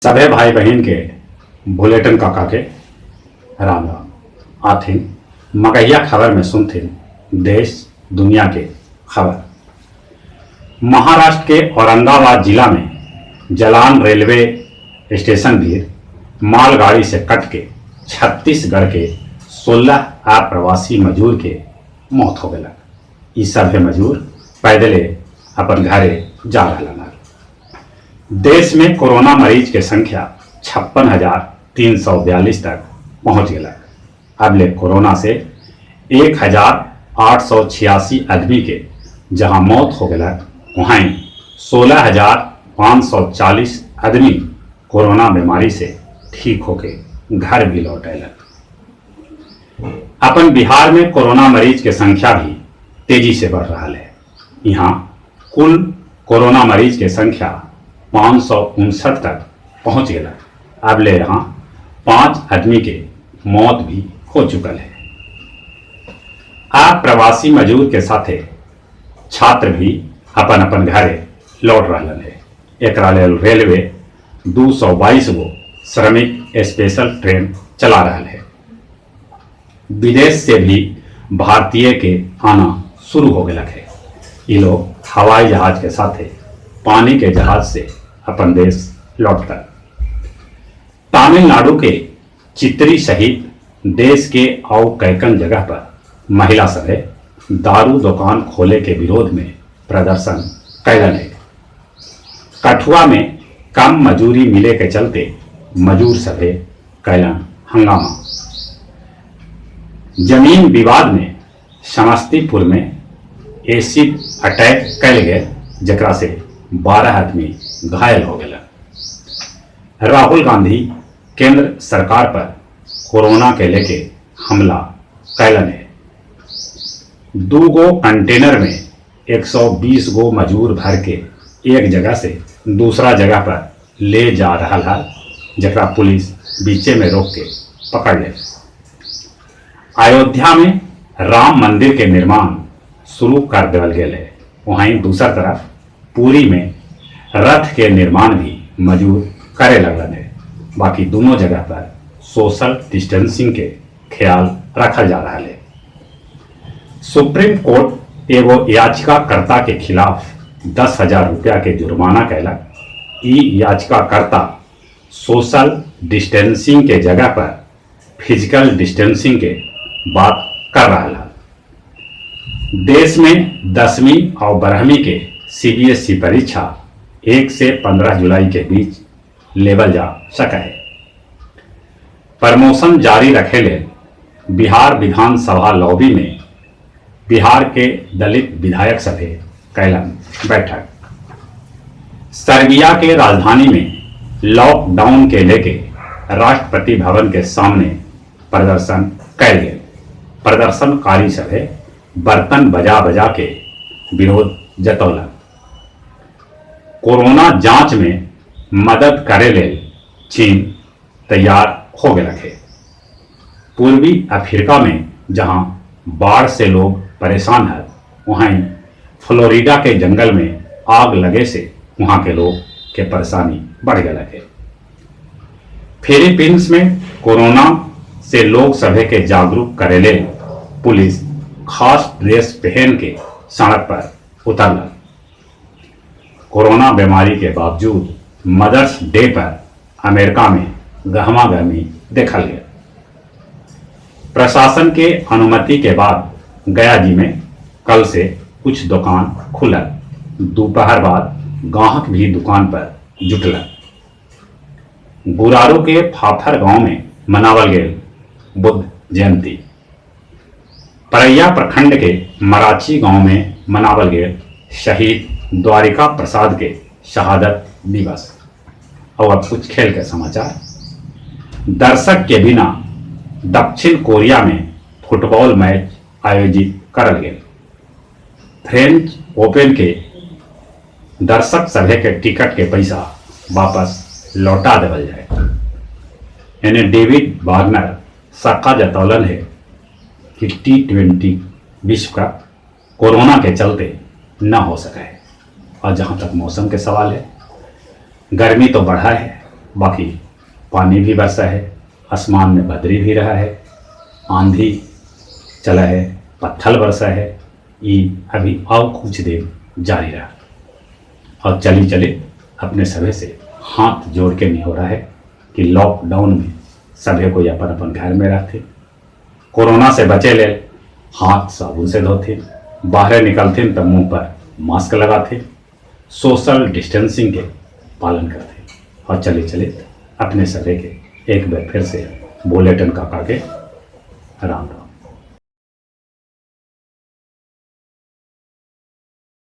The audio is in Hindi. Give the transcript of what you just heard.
सभे भाई बहन के बुलेटिन काका के राम राम आथिन मगहिया खबर में सुनथिन देश दुनिया के खबर। महाराष्ट्र के औरंगाबाद जिला में जलान रेलवे स्टेशन भी मालगाड़ी से कट के छत्तीसगढ़ के 16 अप्रवासी मजदूर के मौत हो गया। ये सभे मजदूर पैदले अपन घरे जा रहा। देश में कोरोना मरीज के संख्या 56,342 तक पहुंच गया। अब ले कोरोना से 1,886 आदमी के जहां मौत हो गया, वहीं 16,540 आदमी कोरोना बीमारी से ठीक होके घर भी लौट आए। अपन बिहार में कोरोना मरीज के संख्या भी तेजी से बढ़ रहा है। यहाँ कुल कोरोना मरीज के संख्या 559 तक पहुंच गया। अब ले यहाँ 5 आदमी के मौत भी हो चुकल है। अप्रवासी मजदूर के साथे छात्र भी अपन अपन घरे लौट रहा है। एक रेलवे 222 गो श्रमिक स्पेशल ट्रेन चला रहा है। विदेश से भी भारतीय के आना शुरू हो गया है। ये लोग हवाई जहाज के साथे पानी के जहाज से अपन देश लौटकर तमिलनाडु के चित्री सहित देश के और कैकन जगह पर महिला सभे दारू दुकान खोले के विरोध में प्रदर्शन कैलन है। कठुआ में कम मजूरी मिले के चलते मजूर सभे कैलन हंगामा। जमीन विवाद में समस्तीपुर में एसिड अटैक कैल गए, जकरा से 12 आदमी घायल हो गए। राहुल गांधी केंद्र सरकार पर कोरोना के लेके हमला कैलन है। 2 गो कंटेनर में 120 गो मजूर भर के एक जगह से दूसरा जगह पर ले जा रहा है, जकरा पुलिस बीचे में रोक के पकड़ ले। अयोध्या में राम मंदिर के निर्माण शुरू कर देवल गए है। वहीं दूसरा तरफ पुरी में रथ के निर्माण भी मजूर करे लगल है। बाकी दोनों जगह पर सोशल डिस्टेंसिंग के ख्याल रखल जा रहा है। सुप्रीम कोर्ट एगो याचिकाकर्ता के खिलाफ 10,000 रुपया के जुर्माना कैलक। ई याचिकाकर्ता सोशल डिस्टेंसिंग के जगह पर फिजिकल डिस्टेंसिंग के बात कर रहा है। देश में 10वीं और 12वीं के CBSE परीक्षा 1 से 15 जुलाई के बीच लेवल जा सका है। प्रमोशन जारी रखे ले बिहार विधानसभा लॉबी में बिहार के दलित विधायक सभे कैलन बैठक। सर्बिया के राजधानी में लॉकडाउन के लेके राष्ट्रपति भवन के सामने प्रदर्शन कैल गए। प्रदर्शनकारी सभे बर्तन बजा बजा के विरोध जतौलन। कोरोना जांच में मदद करे ले चीन तैयार हो गया है। पूर्वी अफ्रीका में जहां बाढ़ से लोग परेशान हैं, वहीं फ्लोरिडा के जंगल में आग लगे से वहां के लोग के परेशानी बढ़ गया है। फिलीपींस में कोरोना से लोग सभे के जागरूक करे ले पुलिस खास ड्रेस पहन के सड़क पर उतरल। कोरोना बीमारी के बावजूद मदर्स डे पर अमेरिका में गहमा गहमी देखल गया। प्रशासन के अनुमति के बाद गया जी में कल से कुछ दुकान खुलल। दोपहर बाद ग्राहक भी दुकान पर जुटल। बुरारू के फाफर गांव में मनावल गए बुद्ध जयंती। परैया प्रखंड के मराची गांव में मनावल गए शहीद द्वारिका प्रसाद के शहादत दिवस। और अब कुछ खेल के समाचार। दर्शक के बिना दक्षिण कोरिया में फुटबॉल मैच आयोजित करल गए। फ्रेंच ओपन के दर्शक सभे के टिकट के पैसा वापस लौटा देवल जाए। यानी डेविड वार्नर सक्का जतौलन है कि T20 विश्व कप कोरोना के चलते न हो सका है। और जहाँ तक मौसम के सवाल है, गर्मी तो बढ़ा है, बाकी पानी भी बरसा है, आसमान में बदरी भी रहा है, आंधी चला है, पत्थर बरसा है। ये अभी और कुछ देर जारी रहा। और चली चले अपने सभी से हाथ जोड़ के नहीं हो रहा है कि लॉकडाउन में सभी को अपन अपन घर में रहते, कोरोना से बचे ले, हाथ साबुन से धोते, बाहर निकलते तब मुंह पर मास्क लगाते, सोशल डिस्टेंसिंग के पालन करते। और चले चले अपने सभी के एक बार फिर से बुलेटिन काका के राम राम।